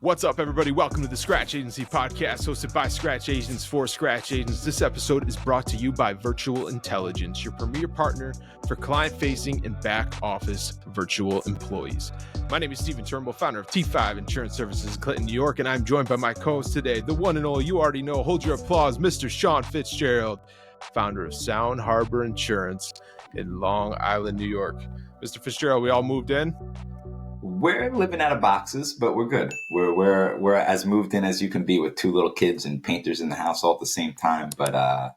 What's up, everybody? Welcome to the Scratch Agency podcast, hosted by Scratch Agents for Scratch Agents. This episode is brought to you by Virtual Intelligence, your premier partner for client-facing and back-office virtual employees. My name is Stephen Turnbull, founder of T5 Insurance Services in Clinton, New York, and I'm joined by my co-host today, the one and only, you already know, hold your applause, Mr. Sean Fitzgerald, founder of Sound Harbor Insurance in Long Island, New York. Mr. Fitzgerald, we all moved in? We're living out of boxes, but we're good. We're as moved in as you can be with two little kids and painters in the house all at the same time. But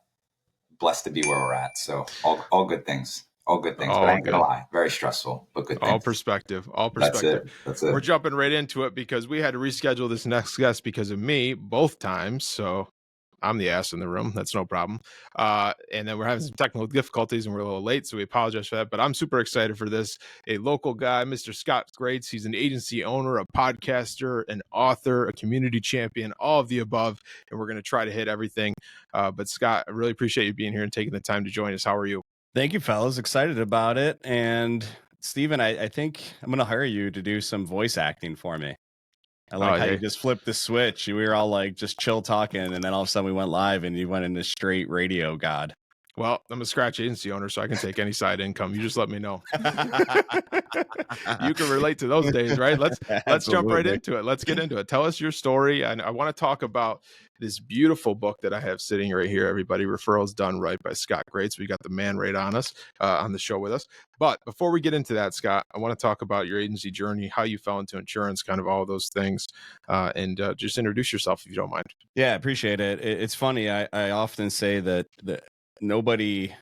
blessed to be where we're at. So all good things. All good things. But I ain't gonna lie, very stressful, but good things. All perspective. That's it. We're jumping right into it because we had to reschedule this next guest because of me both times. So I'm the ass in the room. That's no problem. And then we're having some technical difficulties and we're a little late, so we apologize for that. But I'm super excited for this. A local guy, Mr. Scott Grates. He's an agency owner, a podcaster, an author, a community champion, all of the above. And we're going to try to hit everything. But Scott, I really appreciate you being here and taking the time to join us. How are you? Thank you, fellas. Excited about it. And Stephen, I think I'm going to hire you to do some voice acting for me. I like how you just flipped the switch. We were all like just chill talking, and then all of a sudden we went live and you went into straight radio god. Well, I'm a Scratch Agency owner, so I can take any side income. You just let me know. You can relate to those days, right? Let's jump right into it. Let's get into it. Tell us your story. And I want to talk about this beautiful book that I have sitting right here, everybody. Referrals Done Right by Scott Grates. We got the man right on us, on the show with us. But before we get into that, Scott, I want to talk about your agency journey, how you fell into insurance, kind of all those things, and just introduce yourself if you don't mind. Yeah, appreciate it. It's funny. I often say that nobody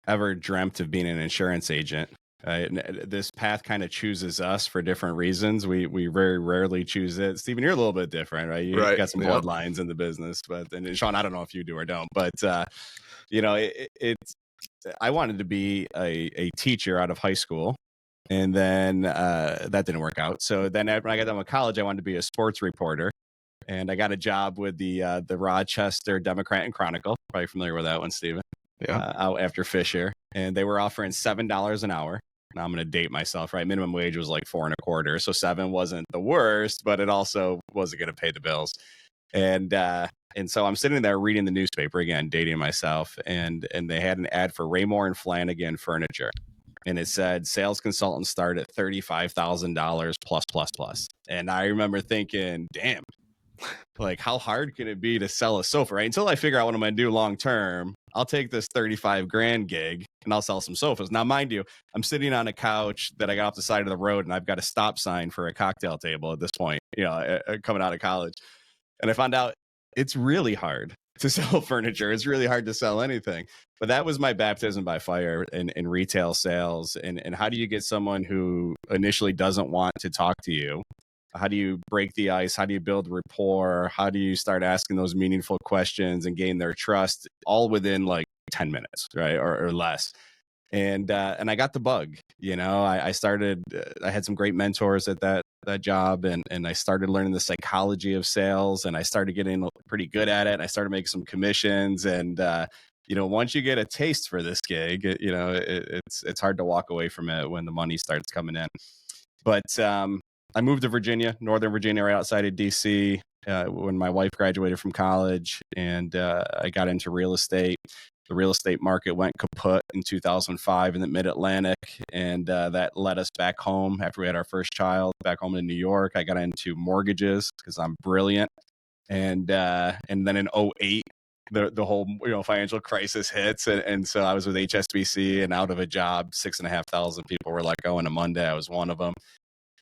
ever dreamt of being an insurance agent. This path kind of chooses us for different reasons. We very rarely choose it. Stephen, you're a little bit different, right? You got some bloodlines in the business, and Sean, I don't know if you do or don't, but I wanted to be a teacher out of high school, and then that didn't work out. So then when I got done with college, I wanted to be a sports reporter. And I got a job with the Rochester Democrat and Chronicle. Probably familiar with that one, Stephen. Yeah. Out after Fisher. And they were offering $7 an hour. Now I'm going to date myself, right? Minimum wage was like $4.25. So 7 wasn't the worst, but it also wasn't going to pay the bills. And so I'm sitting there reading the newspaper, again, dating myself. And they had an ad for Raymore and Flanagan Furniture. And it said sales consultants start at $35,000 plus. And I remember thinking, damn. Like, how hard can it be to sell a sofa, right? Until I figure out what I'm going to do long term, I'll take this 35 grand gig and I'll sell some sofas. Now, mind you, I'm sitting on a couch that I got off the side of the road and I've got a stop sign for a cocktail table at this point, coming out of college. And I found out it's really hard to sell furniture. It's really hard to sell anything. But that was my baptism by fire in retail sales. And how do you get someone who initially doesn't want to talk to you? How do you break the ice? How do you build rapport? How do you start asking those meaningful questions and gain their trust all within like 10 minutes, right? Or less. And I got the bug, I started, I had some great mentors at that job and I started learning the psychology of sales and I started getting pretty good at it. I started making some commissions and, once you get a taste for this gig, it's hard to walk away from it when the money starts coming in. But, I moved to Virginia, Northern Virginia, right outside of D.C. When my wife graduated from college, and I got into real estate. The real estate market went kaput in 2005 in the Mid-Atlantic, and that led us back home after we had our first child, back home in New York. I got into mortgages because I'm brilliant, and then in 2008, the whole financial crisis hits, and so I was with HSBC and out of a job. 6,500 people were let go on a Monday. I was one of them.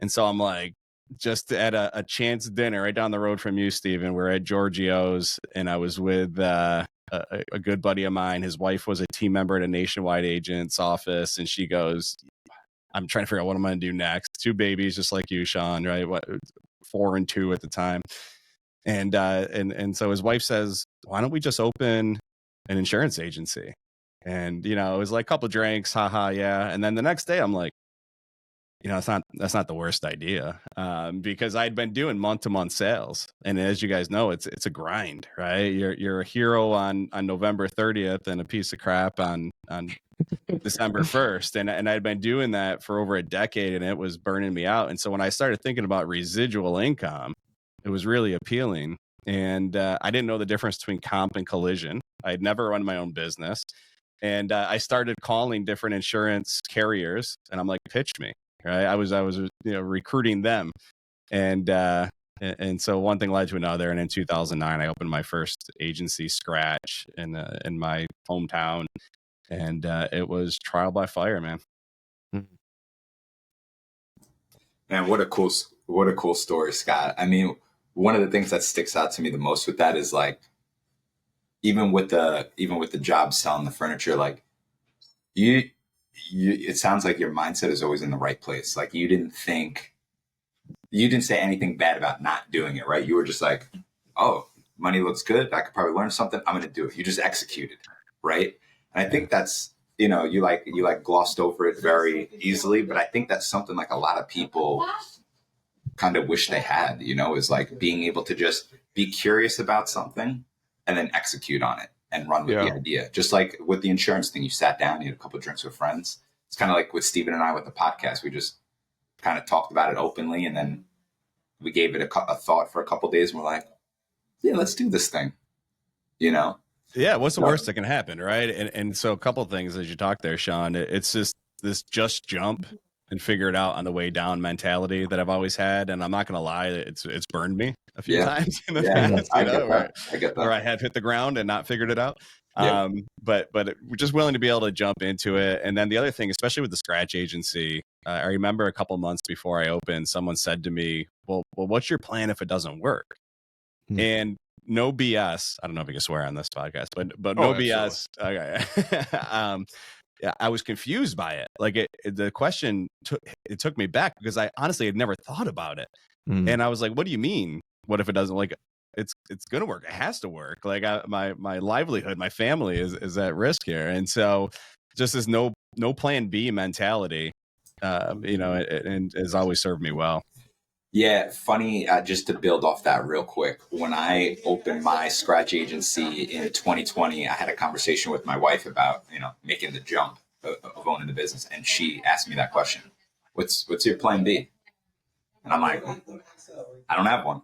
And so I'm like, just at a chance dinner right down the road from you, Stephen. We're at Giorgio's, and I was with a good buddy of mine. His wife was a team member at a nationwide agent's office, and she goes, I'm trying to figure out what I'm going to do next. 2 babies, just like you, Sean, right? 4 and 2 at the time. And so his wife says, why don't we just open an insurance agency? And, it was like a couple drinks, haha, yeah. And then the next day I'm like, that's not the worst idea, because I'd been doing month-to-month sales, and as you guys know, it's a grind, right? You're a hero on November 30th and a piece of crap on December 1st, and I'd been doing that for over a decade, and it was burning me out. And so when I started thinking about residual income, It was really appealing. And I didn't know the difference between comp and collision. I had never run my own business. And I started calling different insurance carriers, and I'm like, pitch me, right? I was recruiting them. And so one thing led to another. And in 2009, I opened my first agency, Scratch, in my hometown. And it was trial by fire, man. Man, what a cool story, Scott. I mean, one of the things that sticks out to me the most with that is like, even with the job selling the furniture, like you, it sounds like your mindset is always in the right place. Like you didn't say anything bad about not doing it, right? You were just like, oh, money looks good. I could probably learn something. I'm going to do it. You just executed, right? And I think that's, you glossed over it very easily, but I think that's something like a lot of people kind of wish they had, is like being able to just be curious about something and then execute on it and run with the idea. Just like with the insurance thing, you sat down, you had a couple of drinks with friends. It's kind of like with Steven and I with the podcast. We just kind of talked about it openly, and then we gave it a thought for a couple of days, and we're like, yeah, let's do this thing, Yeah, what's the worst that can happen, right? And so a couple of things as you talk there, Sean. It's just jump and figure it out on the way down mentality that I've always had. And I'm not going to lie, it's burned me a few times in the past, I get that. where I have hit the ground and not figured it out. Yeah. But we're just willing to be able to jump into it. And then the other thing, especially with the Scratch agency, I remember a couple months before I opened, someone said to me, well, what's your plan if it doesn't work? And no BS. I don't know if I can swear on this podcast, but no BS. Okay. I was confused by it. Like the question took me back because I honestly had never thought about it. And I was like, what do you mean? What if it doesn't? Like, it's going to work. It has to work. Like my livelihood, my family is at risk here. And so just this no plan B mentality, and has always served me well. Yeah, funny, just to build off that real quick. When I opened my Scratch agency in 2020, I had a conversation with my wife about, making the jump of owning the business. And she asked me that question. What's your plan B? And I'm like, I don't have one.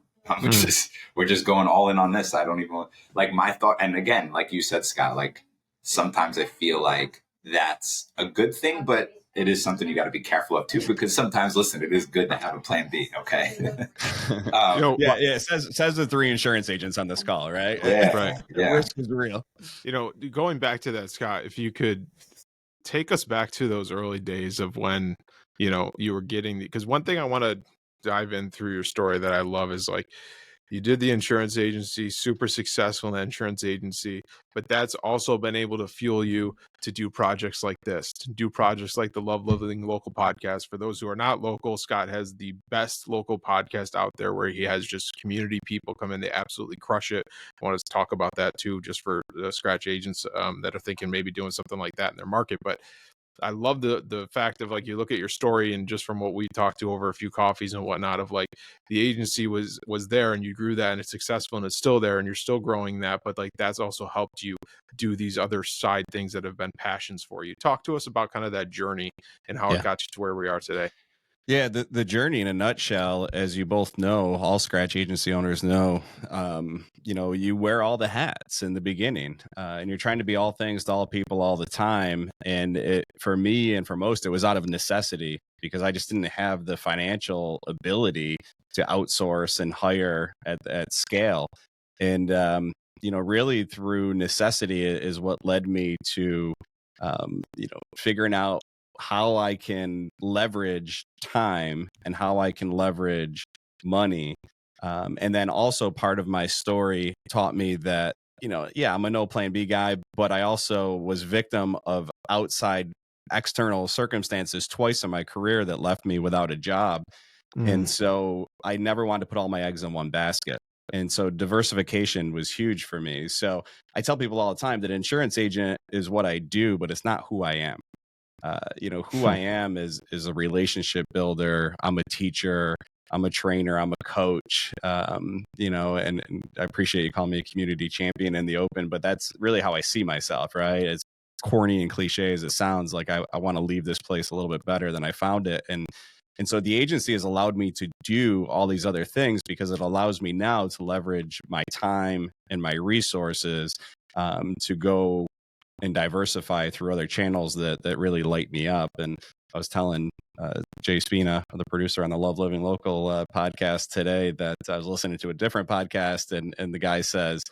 We're just going all in on this. I don't even like my thought. And again, like you said, Scott, like sometimes I feel like that's a good thing, but it is something you got to be careful of too, because sometimes, listen, it is good to have a plan B. Okay. It says the 3 insurance agents on this call, right? Yeah. Right. The risk is real. Going back to that, Scott, if you could take us back to those early days of when, you were getting because one thing I want to dive in through your story that I love is like, you did the insurance agency, super successful in the insurance agency, but that's also been able to fuel you to do projects like this, to do projects like the Love Living Local podcast. For those who are not local, Scott has the best local podcast out there where he has just community people come in. They absolutely crush it. I want to talk about that too, just for the Scratch agents that are thinking maybe doing something like that in their market. But I love the fact of like, you look at your story and just from what we talked to over a few coffees and whatnot of like the agency was there and you grew that and it's successful and it's still there and you're still growing that. But like, that's also helped you do these other side things that have been passions for you. Talk to us about kind of that journey and how it got you to where we are today. Yeah, the journey in a nutshell, as you both know, all Scratch agency owners know, you wear all the hats in the beginning and you're trying to be all things to all people all the time. And for me and for most, it was out of necessity because I just didn't have the financial ability to outsource and hire at scale. And, really through necessity is what led me to, figuring out how I can leverage time and how I can leverage money. And then also part of my story taught me that, I'm a no plan B guy, but I also was victim of outside external circumstances twice in my career that left me without a job. And so I never wanted to put all my eggs in one basket. And so diversification was huge for me. So I tell people all the time that insurance agent is what I do, but it's not who I am. Who I am is a relationship builder. I'm a teacher. I'm a trainer. I'm a coach. And I appreciate you calling me a community champion in the open, but that's really how I see myself, right? As corny and cliche as it sounds, like I want to leave this place a little bit better than I found it. And And so the agency has allowed me to do all these other things because it allows me now to leverage my time and my resources to go and diversify through other channels that really light me up. And I was telling Jay Spina, the producer on the Love Living Local podcast today, that I was listening to a different podcast, and the guy says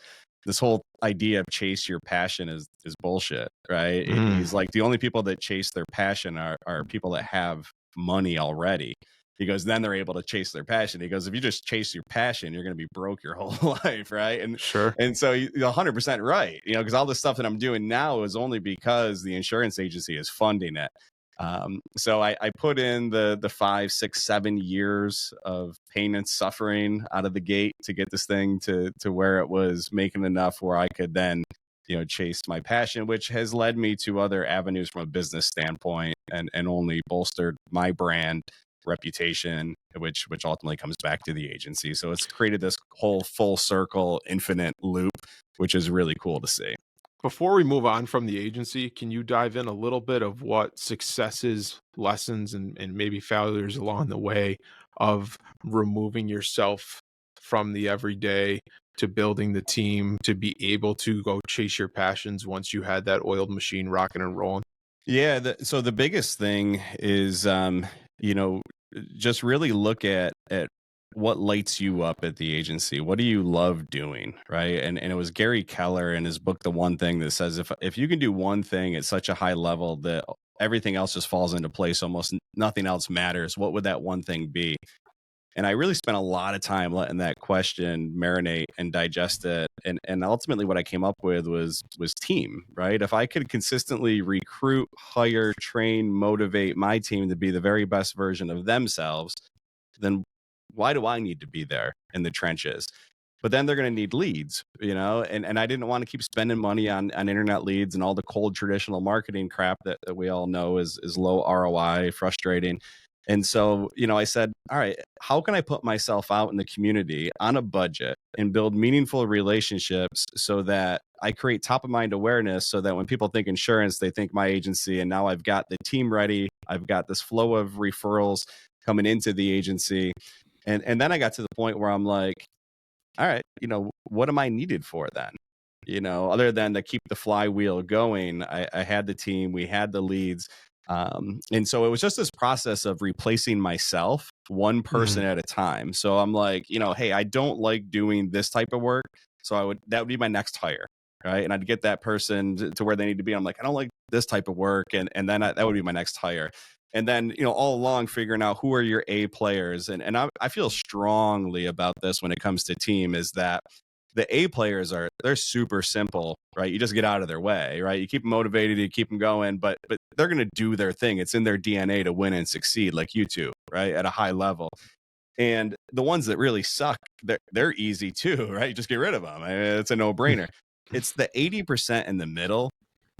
this whole idea of chase your passion is bullshit, right? He's like, the only people that chase their passion are people that have money already. He goes, then they're able to chase their passion. He goes, if you just chase your passion, you're going to be broke your whole life, right? And Sure. And so you're 100% right, because all the stuff that I'm doing now is only because the insurance agency is funding it. So I put in the 5, 6, 7 years of pain and suffering out of the gate to get this thing to where it was making enough where I could then, chase my passion, which has led me to other avenues from a business standpoint, and only bolstered my brand reputation, which ultimately comes back to the agency. So it's created this whole full circle, infinite loop, which is really cool to see. Before we move on from the agency, can you dive in a little bit of what successes, lessons, and maybe failures along the way of removing yourself from the everyday to building the team to be able to go chase your passions once you had that oiled machine rocking and rolling? Yeah. So the biggest thing is, just really look at what lights you up at the agency. What do you love doing, right? And it was Gary Keller in his book, The One Thing, that says if you can do one thing at such a high level that everything else just falls into place, almost nothing else matters, what would that one thing be? And I really spent a lot of time letting that question marinate and digest it. And ultimately what I came up with was team, right? If I could consistently recruit, hire, train, motivate my team to be the very best version of themselves, then why do I need to be there in the trenches? But then they're going to need leads, and I didn't want to keep spending money on internet leads and all the cold traditional marketing crap that we all know is low ROI, frustrating. And so, I said, all right, how can I put myself out in the community on a budget and build meaningful relationships so that I create top of mind awareness, so that when people think insurance, they think my agency. And now I've got the team ready. I've got this flow of referrals coming into the agency. And then I got to the point where I'm like, all right, what am I needed for then? Other than to keep the flywheel going, I had the team, we had the leads. And so it was just this process of replacing myself one person at a time. So I'm like, hey, I don't like doing this type of work. So that would be my next hire. Right. And I'd get that person to where they need to be. I'm like, I don't like this type of work. And then that would be my next hire. And then, all along figuring out who are your A players. And I feel strongly about this when it comes to team, is that the A players they're super simple, right? You just get out of their way, right? You keep them motivated, you keep them going, but they're going to do their thing. It's in their DNA to win and succeed, like you two, right? At a high level. And the ones that really suck, they're easy too, right? Just get rid of them. It's a no-brainer. It's the 80% in the middle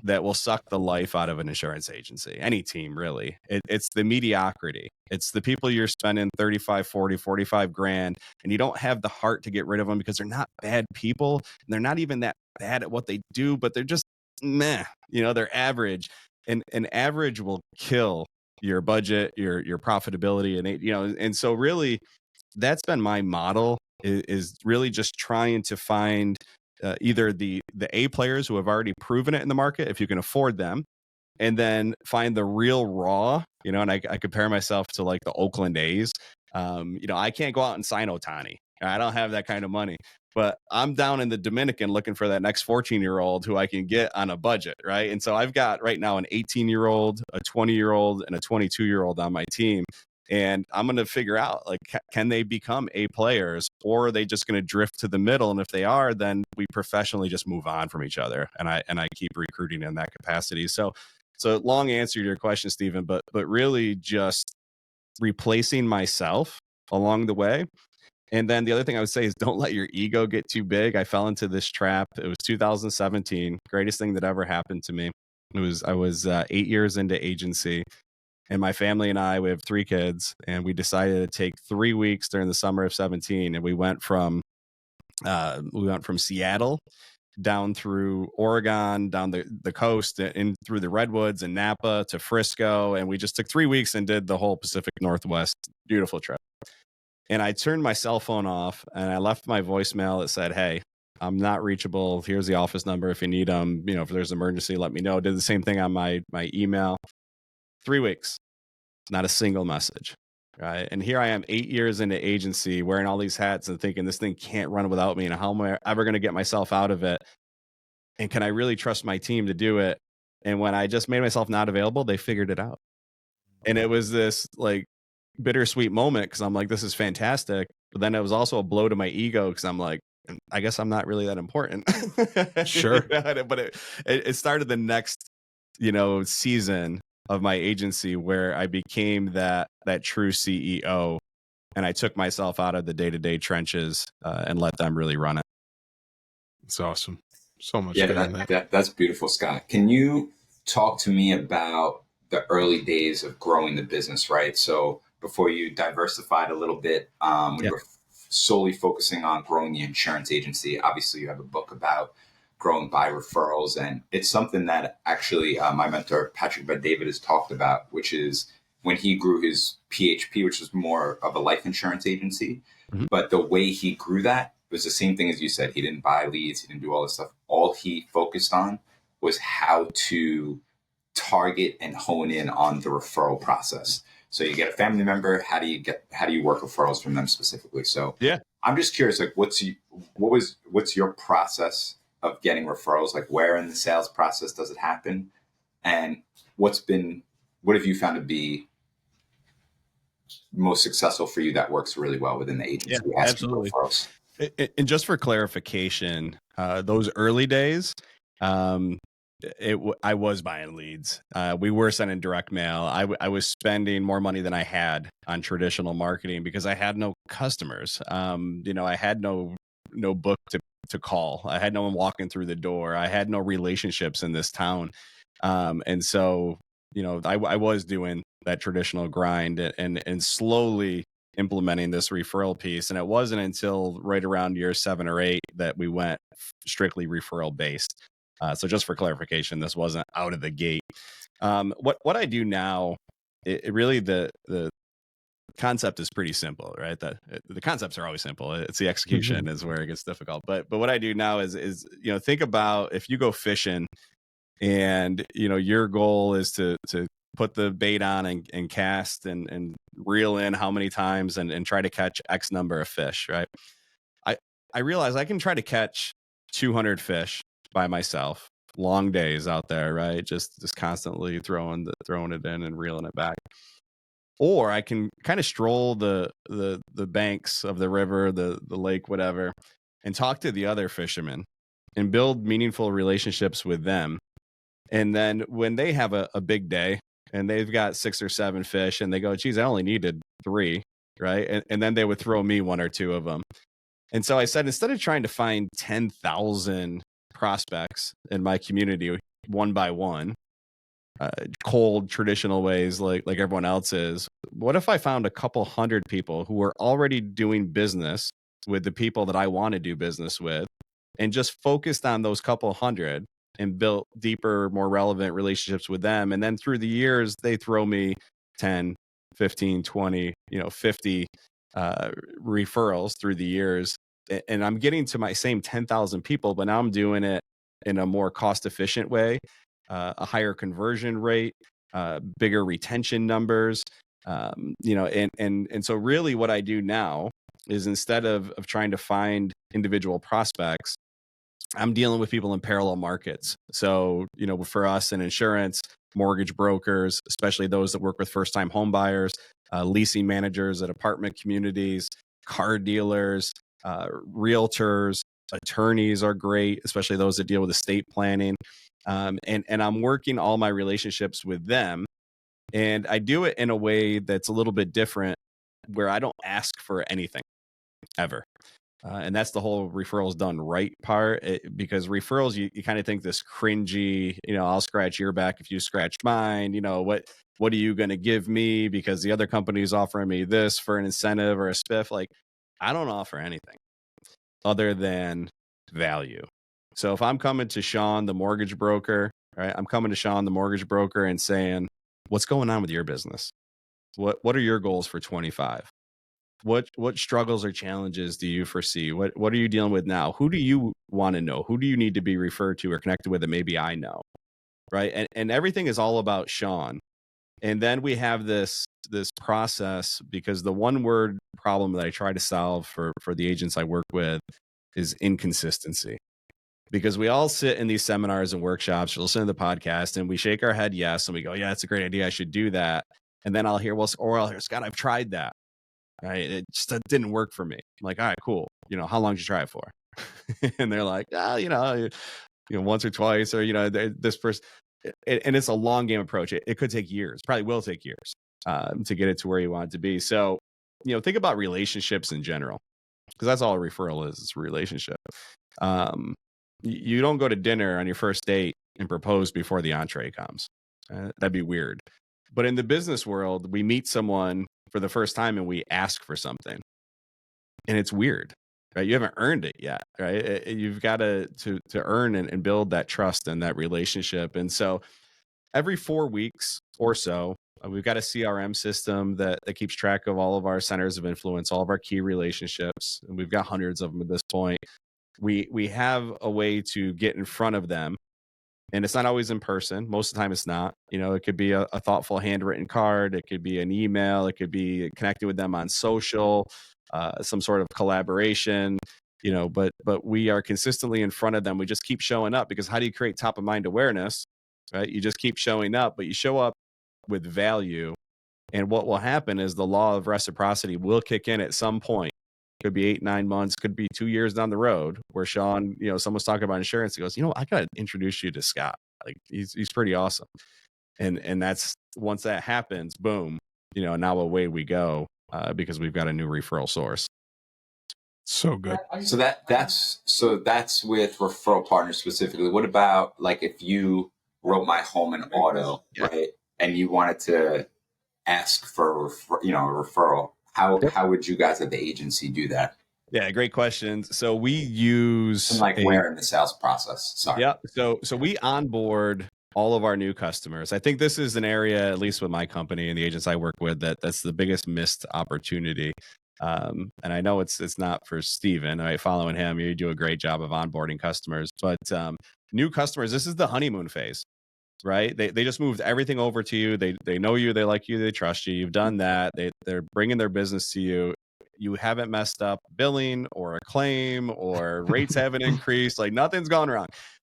that will suck the life out of an insurance agency, any team really. It's the mediocrity. It's the people you're spending 35, 40, 45 grand, and you don't have the heart to get rid of them because they're not bad people. And they're not even that bad at what they do, but they're just meh, they're average. And average will kill your budget, your profitability. And so really that's been my model, is really just trying to find either the A players who have already proven it in the market, if you can afford them, and then find the real raw, and I compare myself to like the Oakland A's. I can't go out and sign Ohtani. I don't have that kind of money, but I'm down in the Dominican looking for that next 14-year-old who I can get on a budget, right? And so I've got right now an 18-year-old, a 20-year-old, and a 22-year-old on my team. And I'm going to figure out, like, can they become A players, or are they just going to drift to the middle? And if they are, then we professionally just move on from each other. And I keep recruiting in that capacity. So long answer to your question, Stephen, but really just replacing myself along the way. And then the other thing I would say is don't let your ego get too big. I fell into this trap. It was 2017, greatest thing that ever happened to me. I was 8 years into agency. And my family and I, we have 3 kids, and we decided to take 3 weeks during the summer of 17. And we went from Seattle down through Oregon, down the coast, in through the Redwoods and Napa to Frisco. And we just took 3 weeks and did the whole Pacific Northwest. Beautiful trip. And I turned my cell phone off and I left my voicemail that said, "Hey, I'm not reachable. Here's the office number. If you need them, if there's an emergency, let me know." Did the same thing on my email. 3 weeks, not a single message. Right. And here I am 8 years into agency wearing all these hats and thinking this thing can't run without me. And how am I ever going to get myself out of it? And can I really trust my team to do it? And when I just made myself not available, they figured it out. And it was this like bittersweet moment because I'm like, this is fantastic. But then it was also a blow to my ego because I'm like, I guess I'm not really that important. Sure. But it started the next, season of my agency where I became that true CEO, and I took myself out of the day-to-day trenches and let them really run it. It's awesome. So much. Yeah, that's beautiful, Scott. Can you talk to me about the early days of growing the business, right? So before you diversified a little bit, when you were solely focusing on growing the insurance agency, obviously you have a book about growing by referrals. And it's something that actually my mentor, Patrick Bet-David, has talked about, which is when he grew his PHP, which was more of a life insurance agency. Mm-hmm. But the way he grew that was the same thing as you said. He didn't buy leads. He didn't do all this stuff. All he focused on was how to target and hone in on the referral process. So you get a family member. How do you work referrals from them specifically? So yeah, I'm just curious, like what's your process of getting referrals? Like where in the sales process does it happen? And what have you found to be most successful for you that works really well within the agency? Yeah, absolutely. Referrals? And just for clarification, those early days, I was buying leads. We were sending direct mail. I was spending more money than I had on traditional marketing because I had no customers. I had no book to call. I had no one walking through the door. I had no relationships in this town. And so, I was doing that traditional grind and slowly implementing this referral piece. And it wasn't until right around year 7 or 8 that we went strictly referral based. So just for clarification, this wasn't out of the gate. What I do now, it really the concept is pretty simple, right? The concepts are always simple. It's the execution is where it gets difficult. But what I do now is think about if you go fishing and your goal is to put the bait on and cast and reel in how many times and try to catch X number of fish, right? I realize I can try to catch 200 fish by myself, long days out there, right? Just constantly throwing it in and reeling it back. Or I can kind of stroll the banks of the river, the lake, whatever, and talk to the other fishermen and build meaningful relationships with them. And then when they have a big day and they've got 6 or 7 fish and they go, geez, I only needed 3, right? And then they would throw me 1 or 2 of them. And so I said, instead of trying to find 10,000 prospects in my community one by one, cold traditional ways like everyone else is, what if I found a couple hundred people who were already doing business with the people that I want to do business with and just focused on those couple hundred and built deeper, more relevant relationships with them? And then through the years, they throw me 10, 15, 20, 50 referrals through the years. And I'm getting to my same 10,000 people, but now I'm doing it in a more cost efficient way, a higher conversion rate, bigger retention numbers, and so really what I do now is instead of trying to find individual prospects, I'm dealing with people in parallel markets. So, for us in insurance, mortgage brokers, especially those that work with first-time home buyers, leasing managers at apartment communities, car dealers, realtors, attorneys are great, especially those that deal with estate planning. And I'm working all my relationships with them. And I do it in a way that's a little bit different, where I don't ask for anything ever. And that's the whole referrals done right part, because referrals, you kind of think this cringy, I'll scratch your back if you scratch mine. What are you going to give me because the other company is offering me this for an incentive or a spiff? Like, I don't offer anything other than value. So if I'm coming to Sean, the mortgage broker, right? I'm coming to Sean, the mortgage broker, and saying, what's going on with your business? What are your goals for 25? What struggles or challenges do you foresee? What are you dealing with now? Who do you want to know? Who do you need to be referred to or connected with that maybe I know? Right. And everything is all about Sean. And then we have this process, because the one word problem that I try to solve for the agents I work with is inconsistency. Because we all sit in these seminars and workshops, we listen to the podcast, and we shake our head yes, and we go, yeah, it's a great idea, I should do that. And then I'll hear, I'll hear, Scott, I've tried that. Right. It just didn't work for me. I'm like, all right, cool. How long did you try it for? And they're like, once or twice, or, this person. And it's a long game approach. It could take years, probably will take years to get it to where you want it to be. So, think about relationships in general, because that's all a referral is. It's a relationship. You don't go to dinner on your first date and propose before the entree comes. That'd be weird. But in the business world, we meet someone for the first time and we ask for something, and it's weird, right? You haven't earned it yet, right? You've got to earn and build that trust and that relationship. And so every 4 weeks or so, we've got a CRM system that keeps track of all of our centers of influence, all of our key relationships, and we've got hundreds of them at this point. We have a way to get in front of them. And it's not always in person. Most of the time it's not. It could be a thoughtful handwritten card. It could be an email. It could be connecting with them on social, some sort of collaboration, but we are consistently in front of them. We just keep showing up, because how do you create top of mind awareness, right? You just keep showing up, but you show up with value. And what will happen is the law of reciprocity will kick in at some point. Could be 8, 9 months, could be 2 years down the road, where Sean, someone's talking about insurance. He goes, I got to introduce you to Scott. Like he's pretty awesome. And that's, once that happens, boom, now away we go, because we've got a new referral source. So good. So that's with referral partners specifically. What about like if you wrote my home and auto, right? And you wanted to ask for a referral. How would you guys at the agency do that? Yeah, great questions. So we use where in the sales process? Sorry. Yeah. So we onboard all of our new customers. I think this is an area, at least with my company and the agents I work with, that's the biggest missed opportunity. And I know it's not for Steven, right? Following him, you do a great job of onboarding customers, but new customers, this is the honeymoon phase. Right? They just moved everything over to you. They know you, they like you, they trust you. You've done that. They're bringing their business to you. You haven't messed up billing or a claim, or rates haven't increased. Like nothing's gone wrong.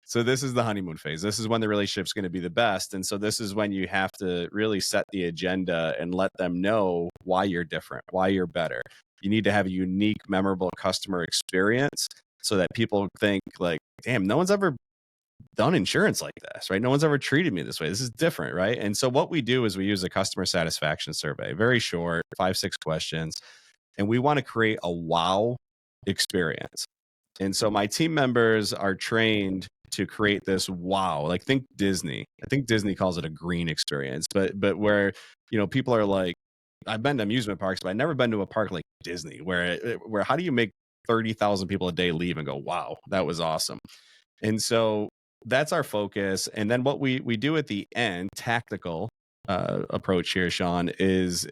So this is the honeymoon phase. This is when the relationship's going to be the best. And so this is when you have to really set the agenda and let them know why you're different, why you're better. You need to have a unique, memorable customer experience so that people think like, damn, no one's ever done insurance like this, right? No one's ever treated me this way. This is different, right? And so what we do is we use a customer satisfaction survey, very short, 5-6 questions, and we want to create a wow experience. And so my team members are trained to create this wow, like think Disney. I think Disney calls it a green experience, but where, people are like, I've been to amusement parks, but I've never been to a park like Disney, where how do you make 30,000 people a day leave and go, wow, that was awesome. And so that's our focus. And then what we do at the end, tactical approach here, Sean, is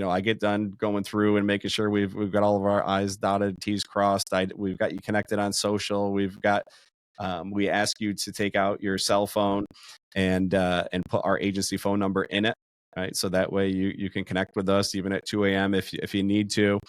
I get done going through and making sure we've got all of our I's dotted, T's crossed. We've got you connected on social. We've got we ask you to take out your cell phone and put our agency phone number in it. Right. So that way you can connect with us even at 2 a.m. if you need to.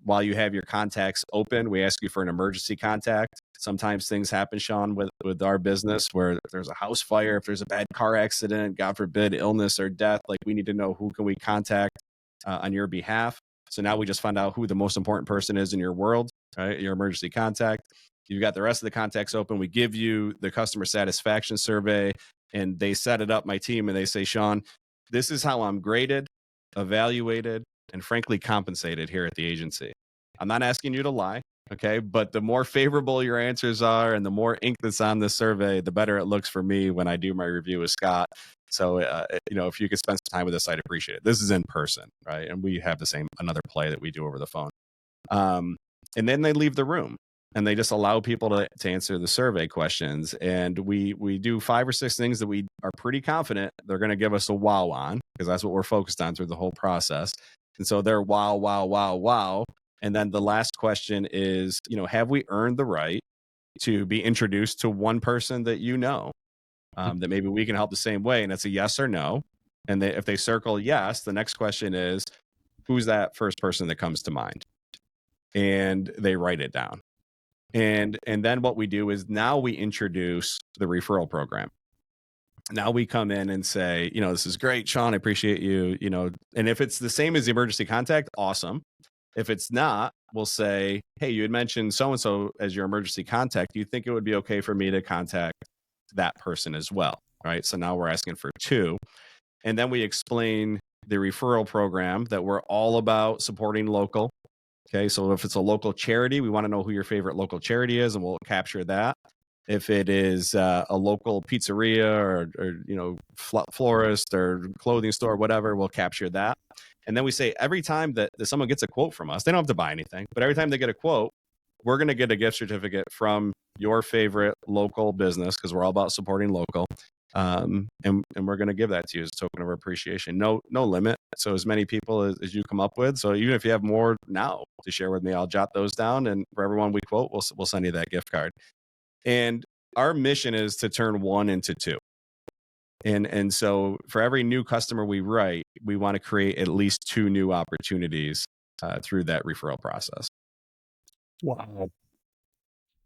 While you have your contacts open, we ask you for an emergency contact. Sometimes things happen, Sean, with our business where if there's a house fire, if there's a bad car accident, God forbid, illness or death, like we need to know who can we contact on your behalf. So now we just find out who the most important person is in your world, right? Your emergency contact. You've got the rest of the contacts open. We give you the customer satisfaction survey and they set it up, my team, and they say, Sean, this is how I'm graded, evaluated, and frankly compensated here at the agency. I'm not asking you to lie. Okay. But the more favorable your answers are and the more ink that's on this survey, the better it looks for me when I do my review with Scott. So, if you could spend some time with us, I'd appreciate it. This is in person, right? And we have another play that we do over the phone. And then they leave the room. and they just allow people to answer the survey questions. And we do 5 or 6 things that we are pretty confident they're going to give us a wow on, because that's what we're focused on through the whole process. And so they're wow, wow, wow, wow. And then the last question is, have we earned the right to be introduced to one person that that maybe we can help the same way? And it's a yes or no. And if they circle yes, the next question is, who's that first person that comes to mind? And they write it down. And then what we do is now we introduce the referral program. Now we come in and say, this is great, Sean, I appreciate you, and if it's the same as the emergency contact, awesome. If it's not, we'll say, hey, you had mentioned so-and-so as your emergency contact. Do you think it would be okay for me to contact that person as well? Right. So now we're asking for 2. And then we explain the referral program, that we're all about supporting local. Okay. So if it's a local charity, we want to know who your favorite local charity is, and we'll capture that. If it is a local pizzeria or florist or clothing store, whatever, we'll capture that. And then we say every time that someone gets a quote from us, they don't have to buy anything, but every time they get a quote, we're going to get a gift certificate from your favorite local business, because we're all about supporting local. And we're going to give that to you as a token of appreciation. No limit. So as many people as you come up with. So even if you have more now to share with me, I'll jot those down. And for everyone we quote, we'll send you that gift card. And our mission is to turn 1 into 2. And so for every new customer we write, we want to create at least 2 new opportunities through that referral process. Wow.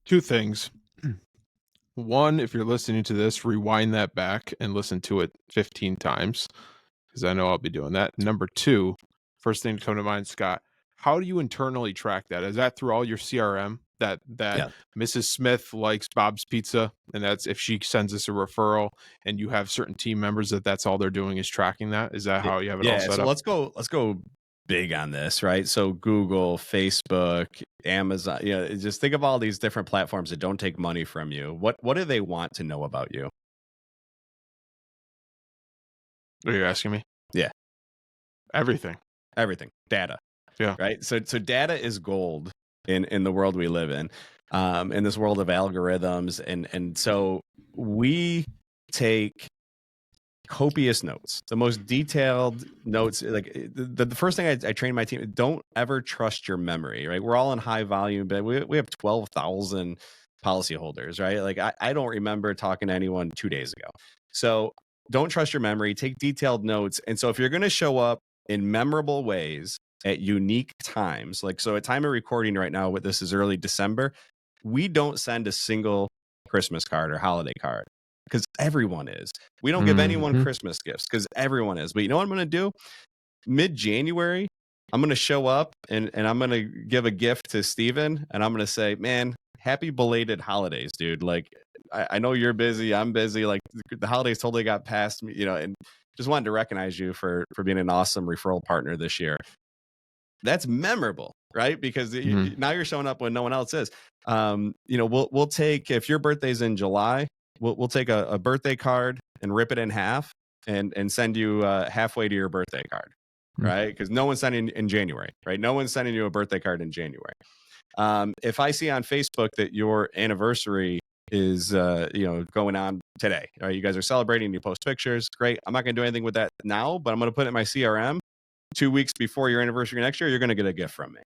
2 things. 1, if you're listening to this, rewind that back and listen to it 15 times, because I know I'll be doing that. Number 2, first thing to come to mind, Scott, how do you internally track that? Is that through all your CRM that Yeah. Mrs. Smith likes Bob's Pizza, and that's if she sends us a referral, and you have certain team members that's all they're doing is tracking that? Is that how you have it all set so up? let's go big on this, right? So Google, Facebook, Amazon, just think of all these different platforms that don't take money from you. What do they want to know about you? Are you asking me? Yeah. Everything. Data. Yeah. Right. So data is gold in the world we live in this world of algorithms. And so we take copious notes, the most detailed notes. Like the first thing I train my team, don't ever trust your memory, right? We're all in high volume, but we have 12,000 policyholders, right? Like I don't remember talking to anyone 2 days ago. So don't trust your memory, take detailed notes. And so if you're going to show up in memorable ways at unique times, like, so at time of recording right now, this is early December, we don't send a single Christmas card or holiday card, because everyone is. We don't give anyone Christmas gifts because everyone is. But you know what I'm going to do? Mid-January, I'm going to show up and I'm going to give a gift to Steven, and I'm going to say, man, happy belated holidays, dude. Like, I know you're busy. I'm busy. Like, the holidays totally got past me, and just wanted to recognize you for being an awesome referral partner this year. That's memorable, right? Because now you're showing up when no one else is. We'll take, if your birthday's in July, we'll take a birthday card and rip it in half and send you halfway to your birthday card, right? Because no one's sending in January, right? No one's sending you a birthday card in January. If I see on Facebook that your anniversary is going on today, right? You guys are celebrating, you post pictures, great. I'm not going to do anything with that now, but I'm going to put it in my CRM. 2 weeks before your anniversary next year, you're going to get a gift from me,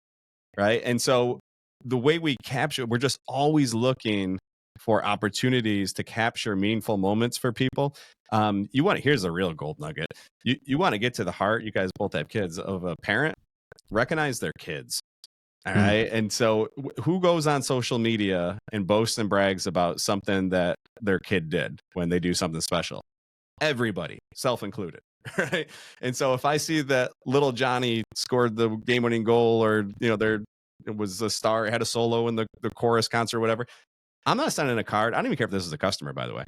right? And so the way we capture, we're just always looking for opportunities to capture meaningful moments for people. Here's a real gold nugget. You want to get to the heart, you guys both have kids, of a parent, recognize their kids. All right. And so who goes on social media and boasts and brags about something that their kid did when they do something special? Everybody, self included. Right. And so if I see that little Johnny scored the game winning goal, or, it was a star, had a solo in the chorus concert or whatever, I'm not sending a card. I don't even care if this is a customer, by the way.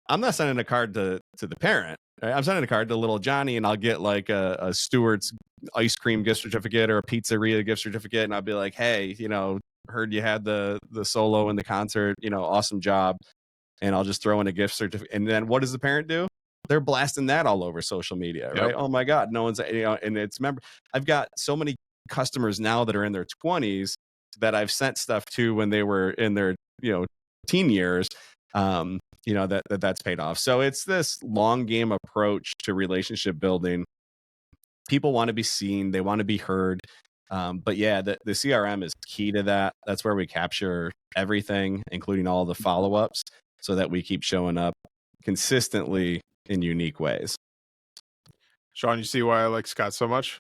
I'm not sending a card to the parent. Right? I'm sending a card to little Johnny, and I'll get like a Stewart's ice cream gift certificate or a pizzeria gift certificate. And I'll be like, hey, heard you had the solo in the concert, awesome job. And I'll just throw in a gift certificate. And then what does the parent do? They're blasting that all over social media, right? Yep. Oh my God, no one's, and it's, remember, I've got so many customers now that are in their 20s that I've sent stuff to when they were in their, teen years, that's paid off. So it's this long game approach to relationship building. People want to be seen, they want to be heard. But yeah, the CRM is key to that. That's where we capture everything, including all the follow-ups, so that we keep showing up consistently in unique ways. Sean, you see why I like Scott so much?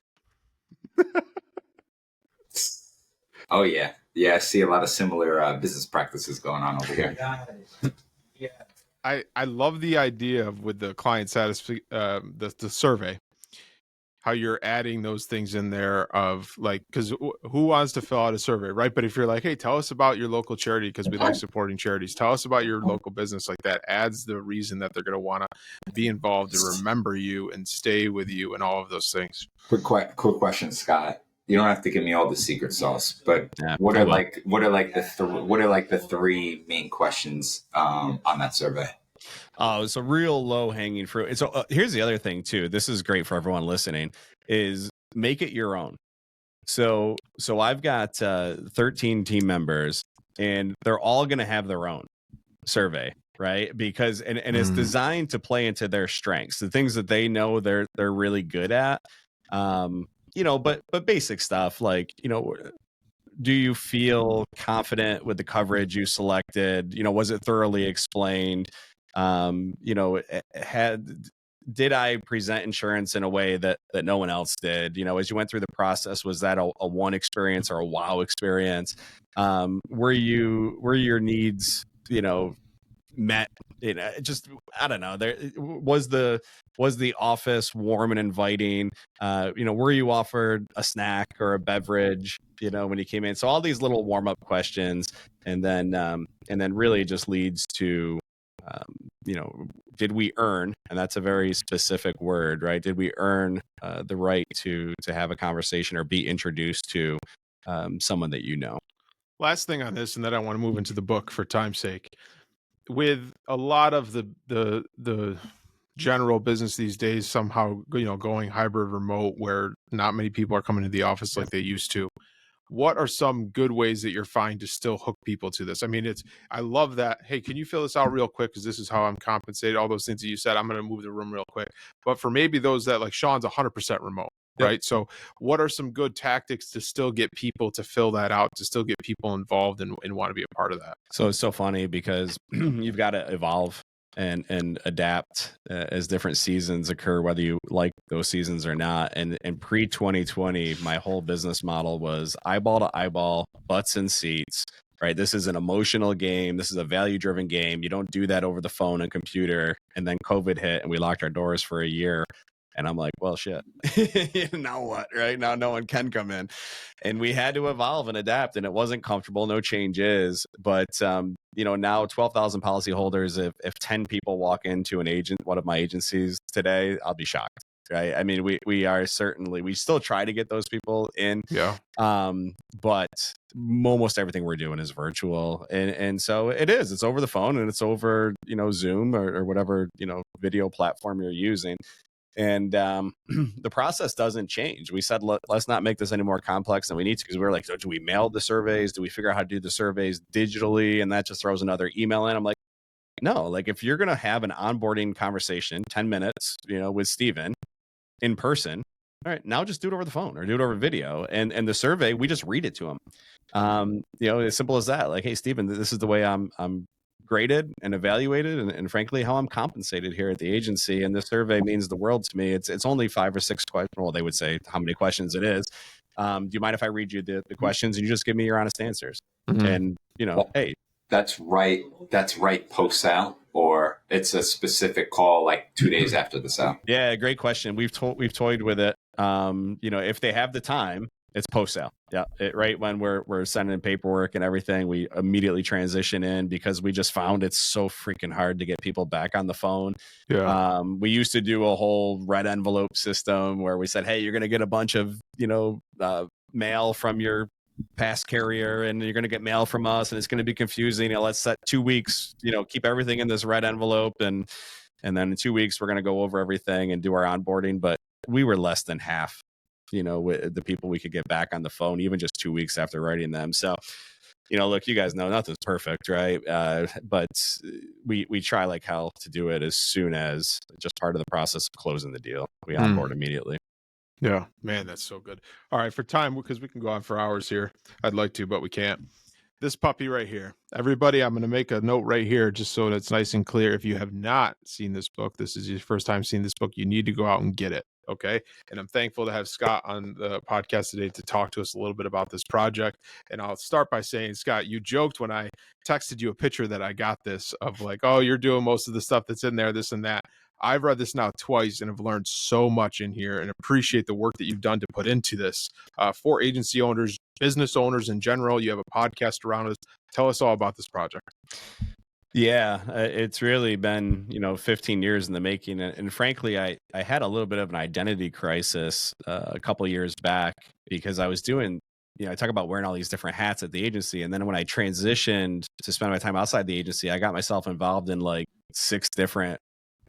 Oh yeah, I see a lot of similar business practices going on over here. Yeah, I love the idea of with the client satisfaction, the survey, how you're adding those things in there of like, because who wants to fill out a survey, right? But if you're like, hey, tell us about your local charity because we like supporting charities. Tell us about your local business, like that adds the reason that they're going to want to be involved and remember you and stay with you and all of those things. Quick question, Scott. You don't have to give me all the secret sauce, but what are the three main questions on that survey? Oh, it's a real low hanging fruit. So here's the other thing too. This is great for everyone listening. Is make it your own. So I've got 13 team members, and they're all going to have their own survey, right? Because and it's designed to play into their strengths, the things that they know they're really good at. But basic stuff like, do you feel confident with the coverage you selected? Was it thoroughly explained? Did I present insurance in a way that no one else did? As you went through the process, was that a one experience or a wow experience? Were your needs, met? I don't know. There was the office warm and inviting. Were you offered a snack or a beverage, when you came in? So all these little warm up questions, and then really just leads to, did we earn? And that's a very specific word, right? Did we earn the right to have a conversation or be introduced to someone that you know? Last thing on this, and then I want to move into the book for time's sake. With a lot of the general business these days, somehow, going hybrid remote where not many people are coming to the office like they used to. What are some good ways that you're finding to still hook people to this? I mean, I love that. Hey, can you fill this out real quick? Because this is how I'm compensated. All those things that you said, I'm going to move the room real quick. But for maybe those that like Sean's 100% remote, right? So what are some good tactics to still get people to fill that out, to still get people involved and want to be a part of that? So it's so funny because you've got to evolve and adapt as different seasons occur, whether you like those seasons or not. And pre-2020, my whole business model was eyeball to eyeball, butts and seats, right? This is an emotional game. This is a value-driven game. You don't do that over the phone and computer. And then COVID hit and we locked our doors for a year. And I'm like, well, shit, now what, right? Now no one can come in. And we had to evolve and adapt, and it wasn't comfortable. No changes. But, now 12,000 policyholders, if 10 people walk into one of my agencies today, I'll be shocked. Right. I mean, we still try to get those people in. Yeah. But almost everything we're doing is virtual. And so it's over the phone and it's over, Zoom or whatever, video platform you're using. And the process doesn't change. We said, let's not make this any more complex than we need to, because we were like, so do we mail the surveys? Do we figure out how to do the surveys digitally? And that just throws another email in. I'm like, no, like if you're going to have an onboarding conversation, 10 minutes, with Steven in person, all right, now just do it over the phone or do it over video. And the survey, we just read it to him. As simple as that. Like, hey, Steven, this is the way I'm graded and evaluated, and frankly, how I'm compensated here at the agency. And this survey means the world to me. It's only 5 or 6 questions. Well, they would say how many questions it is. Do you mind if I read you the questions and you just give me your honest answers? And hey, that's right. Post sale, or it's a specific call like 2 days after the sale? Yeah, great question. We've toyed with it. If they have the time, it's post sale. Yeah. Right when we're sending in paperwork and everything, we immediately transition in, because we just found it's so freaking hard to get people back on the phone. Yeah. We used to do a whole red envelope system where we said, hey, you're going to get a bunch of, mail from your past carrier, and you're going to get mail from us, and it's going to be confusing. Let's set 2 weeks, keep everything in this red envelope. And then in 2 weeks, we're going to go over everything and do our onboarding. But we were less than half with the people we could get back on the phone, even just 2 weeks after writing them. So, look, you guys know nothing's perfect, right? But we try like hell to do it as soon as just part of the process of closing the deal. We onboard immediately. Yeah, man, that's so good. All right, for time, because we can go on for hours here. I'd like to, but we can't. This puppy right here. Everybody, I'm going to make a note right here just so that it's nice and clear. If you have not seen this book, this is your first time seeing this book, you need to go out and get it. Okay. And I'm thankful to have Scott on the podcast today to talk to us a little bit about this project. And I'll start by saying, Scott, you joked when I texted you a picture that I got this of like, oh, you're doing most of the stuff that's in there, this and that. I've read this now twice and have learned so much in here and appreciate the work that you've done to put into this for agency owners, business owners in general. You have a podcast around it. Tell us all about this project. Yeah, it's really been, 15 years in the making. And frankly, I had a little bit of an identity crisis a couple years back because I was doing, I talk about wearing all these different hats at the agency. And then when I transitioned to spend my time outside the agency, I got myself involved in like 6 different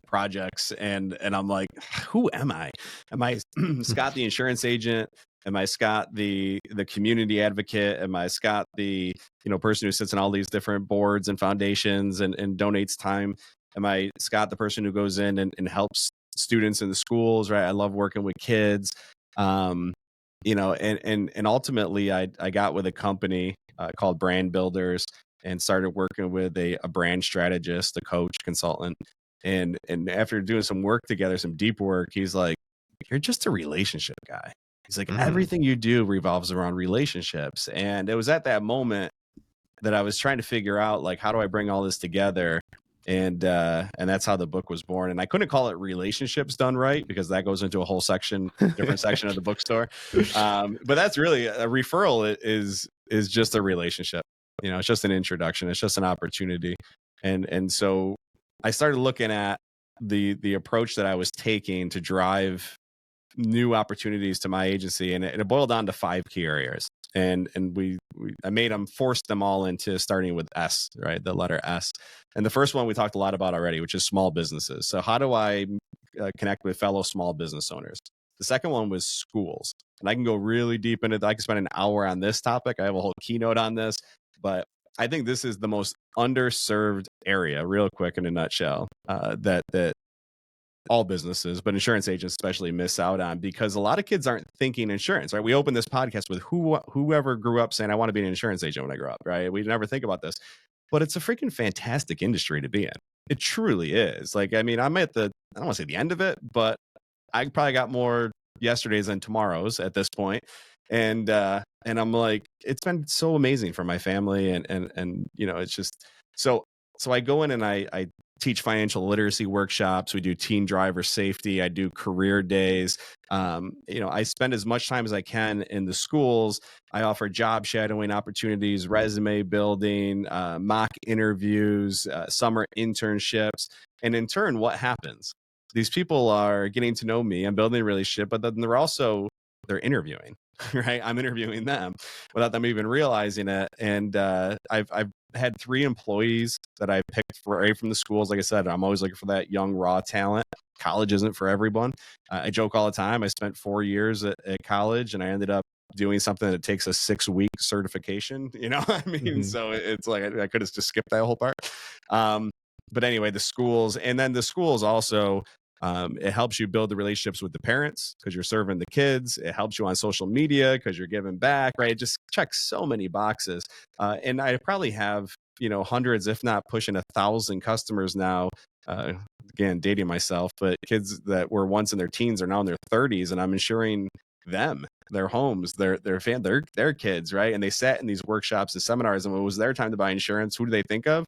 projects. And I'm like, who am I? Am I Scott, the insurance agent? Am I Scott, the community advocate? Am I Scott, the person who sits in all these different boards and foundations and donates time? Am I Scott, the person who goes in and helps students in the schools? Right, I love working with kids. And ultimately, I got with a company called Brand Builders and started working with a brand strategist, a coach, consultant. And after doing some work together, some deep work, he's like, "You're just a relationship guy." He's like, everything you do revolves around relationships. And it was at that moment that I was trying to figure out, like, how do I bring all this together? And that's how the book was born. And I couldn't call it Relationships Done Right because that goes into a whole different section of the bookstore. But that's really a referral is just a relationship. It's just an introduction. It's just an opportunity. And so I started looking at the approach that I was taking to drive new opportunities to my agency, and it boiled down to 5 key areas. And I forced them all into starting with S, right? The letter S. And the first one we talked a lot about already, which is small businesses. So how do I connect with fellow small business owners? The second one was schools. And I can go really deep into it. I can spend an hour on this topic. I have a whole keynote on this, but I think this is the most underserved area, real quick in a nutshell, that all businesses, but insurance agents especially, miss out on, because a lot of kids aren't thinking insurance, right? We open this podcast with whoever grew up saying, I want to be an insurance agent when I grow up, right? We never think about this, but it's a freaking fantastic industry to be in. It truly is. Like, I mean, I'm at I don't want to say the end of it, but I probably got more yesterdays than tomorrows at this point. And I'm like, it's been so amazing for my family. And it's just, so I go in and I teach financial literacy workshops. We do teen driver safety. I do career days. I spend as much time as I can in the schools. I offer job shadowing opportunities, resume building, mock interviews, summer internships. And in turn, what happens? These people are getting to know me. I'm building a relationship, but then they're interviewing, right? I'm interviewing them without them even realizing it. And I've had 3 employees that I picked right from the schools. Like I said, I'm always looking for that young, raw talent. College isn't for everyone. I joke all the time. I spent 4 years at college, and I ended up doing something that takes a 6-week certification. I mean, so it's like I could have just skipped that whole part. But anyway, the schools, and then the schools also, it helps you build the relationships with the parents because you're serving the kids. It helps you on social media because you're giving back, right? It just checks so many boxes. And I probably have, hundreds, if not pushing 1,000 customers now. Again, dating myself, but kids that were once in their teens are now in their 30s, and I'm insuring them, their homes, their kids, right? And they sat in these workshops and seminars, and when it was their time to buy insurance, who do they think of?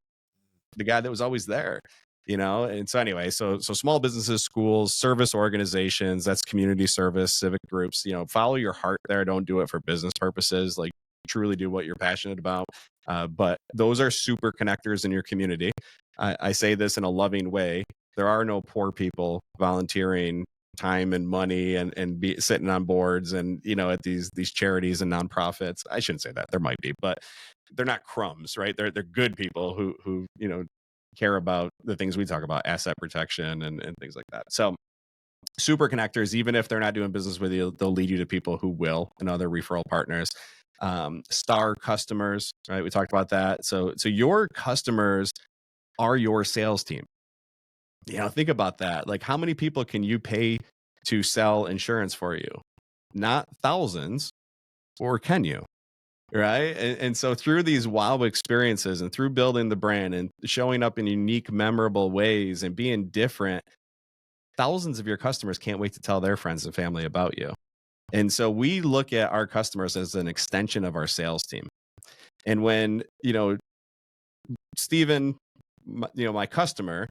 The guy that was always there. And so anyway, so small businesses, schools, service organizations, that's community service, civic groups, follow your heart there. Don't do it for business purposes. Like, truly do what you're passionate about. But those are super connectors in your community. I say this in a loving way. There are no poor people volunteering time and money and be sitting on boards and, at these charities and nonprofits. I shouldn't say that, there might be, but they're not crumbs, right? They're good people who care about the things we talk about, asset protection and things like that. So super connectors, even if they're not doing business with you, they'll lead you to people who will and other referral partners. Star customers, right? We talked about that. So your customers are your sales team. Think about that. Like, how many people can you pay to sell insurance for you? Not thousands, or can you? Right. And so through these wow experiences and through building the brand and showing up in unique, memorable ways and being different, thousands of your customers can't wait to tell their friends and family about you. And so we look at our customers as an extension of our sales team. And when, Steven, my customer,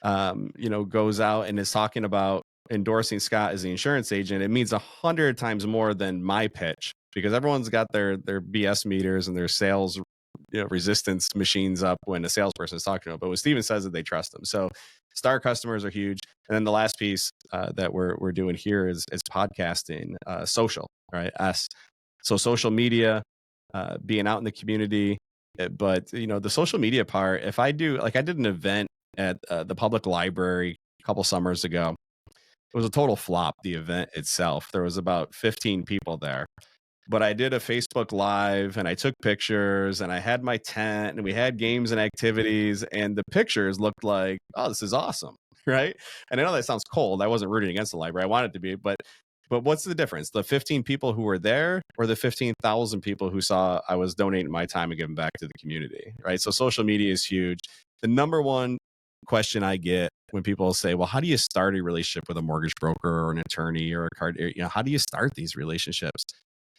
goes out and is talking about endorsing Scott as the insurance agent, it means 100 times more than my pitch, because everyone's got their BS meters and their sales resistance machines up when a salesperson is talking to them. But when Steven says that, they trust them. So star customers are huge. And then the last piece that we're doing here is podcasting, social, right? So social media, being out in the community. But the social media part, if I do, like, I did an event at the public library a couple summers ago. It was a total flop, the event itself. There was about 15 people there. But I did a Facebook Live and I took pictures and I had my tent and we had games and activities, and the pictures looked like, oh, this is awesome, right? And I know that sounds cold. I wasn't rooting against the library. I wanted it to be, but what's the difference? The 15 people who were there or the 15,000 people who saw I was donating my time and giving back to the community, right? So social media is huge. The number one question I get when people say, well, how do you start a relationship with a mortgage broker or an attorney or a card, how do you start these relationships?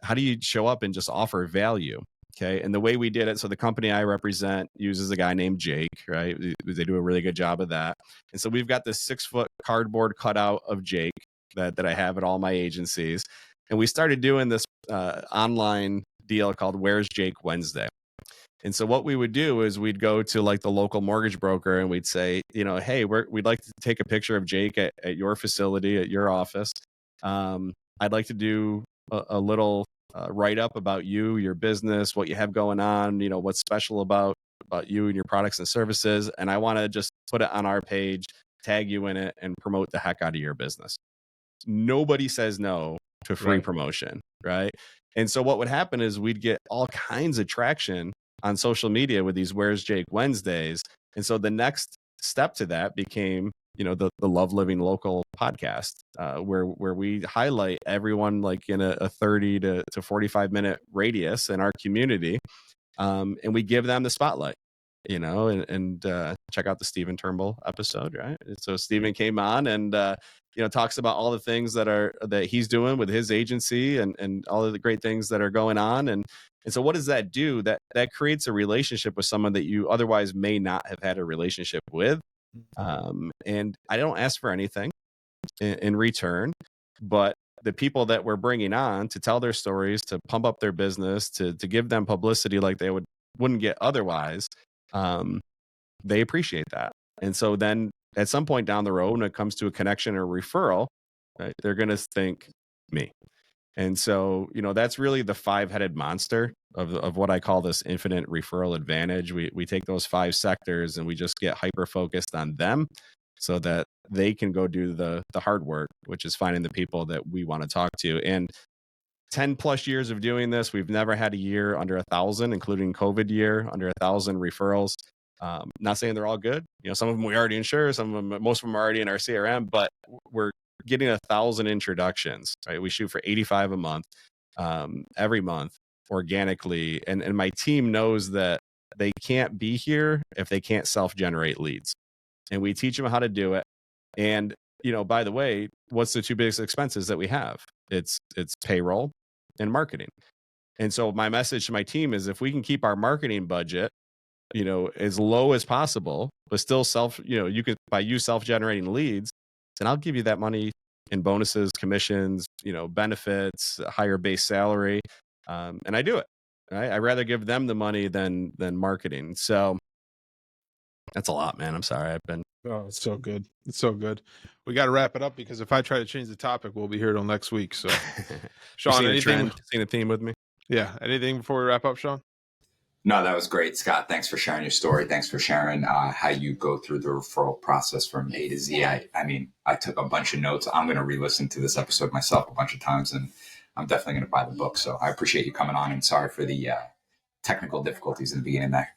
How do you show up and just offer value? Okay. And the way we did it, so the company I represent uses a guy named Jake, right? They do a really good job of that. And so we've got this 6-foot cardboard cutout of Jake that I have at all my agencies. And we started doing this online deal called Where's Jake Wednesday. And so what we would do is we'd go to like the local mortgage broker and we'd say, hey, we'd like to take a picture of Jake at your facility, at your office. I'd like to do a little write-up about you, your business, what you have going on, what's special about you and your products and services. And I want to just put it on our page, tag you in it, and promote the heck out of your business. Nobody says no to free promotion, right? And so what would happen is we'd get all kinds of traction on social media with these Where's Jake Wednesdays. And so the next step to that became, the Love Living Local podcast, where we highlight everyone like in a 30 to 45 minute radius in our community. And we give them the spotlight, and check out the Stephen Turnbull episode, right? So Stephen came on and, talks about all the things that he's doing with his agency and all of the great things that are going on. And so what does that do? That creates a relationship with someone that you otherwise may not have had a relationship with. And I don't ask for anything in return, but the people that we're bringing on to tell their stories, to pump up their business, to give them publicity like they wouldn't get otherwise, they appreciate that. And so then at some point down the road, when it comes to a connection or referral, right, they're going to think me. And so, that's really the 5-headed monster of what I call this infinite referral advantage. We take those 5 sectors and we just get hyper focused on them so that they can go do the hard work, which is finding the people that we want to talk to. And 10 plus years of doing this, we've never had a year under 1,000, including COVID year, under 1,000 referrals. Not saying they're all good. Some of them we already insure, most of them are already in our CRM, but we're getting 1,000 introductions, right? We shoot for 85 a month, every month organically. And my team knows that they can't be here if they can't self-generate leads. And we teach them how to do it. And, by the way, what's the 2 biggest expenses that we have? It's payroll and marketing. And so my message to my team is, if we can keep our marketing budget, as low as possible, but still you could, by you self-generating leads, then I'll give you that money in bonuses, commissions, benefits, higher base salary. And I do it. Right? I'd rather give them the money than marketing. So that's a lot, man. I'm sorry. Oh, it's so good. It's so good. We got to wrap it up, because if I try to change the topic, we'll be here till next week. So, Sean, anything? Seen a theme with me? Yeah. Anything before we wrap up, Sean? No, that was great, Scott. Thanks for sharing your story. Thanks for sharing how you go through the referral process from A to Z. I mean, I took a bunch of notes. I'm going to re-listen to this episode myself a bunch of times, and I'm definitely going to buy the book. So I appreciate you coming on, and sorry for the technical difficulties in the beginning there.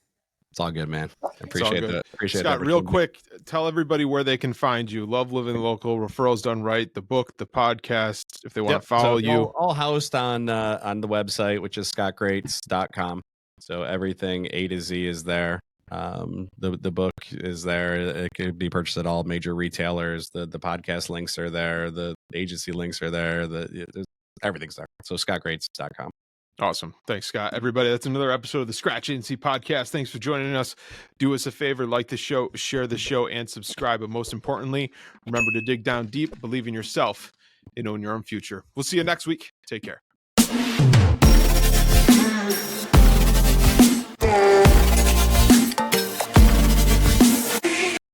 It's all good, man. I It's all appreciate good. that. Appreciate Scott, that. real quick, tell everybody where they can find you. Love Living Local, Referrals Done Right, the book, the podcast, if they want to follow you. All housed on the website, which is scottgrates.com. So everything A to Z is there. The book is there. It could be purchased at all major retailers. The podcast links are there. The agency links are there. Everything's there. So scottgrates.com. Awesome. Thanks, Scott. Everybody, that's another episode of the Scratch Agency Podcast. Thanks for joining us. Do us a favor, like the show, share the show, and subscribe. But most importantly, remember to dig down deep, believe in yourself, and own your own future. We'll see you next week. Take care.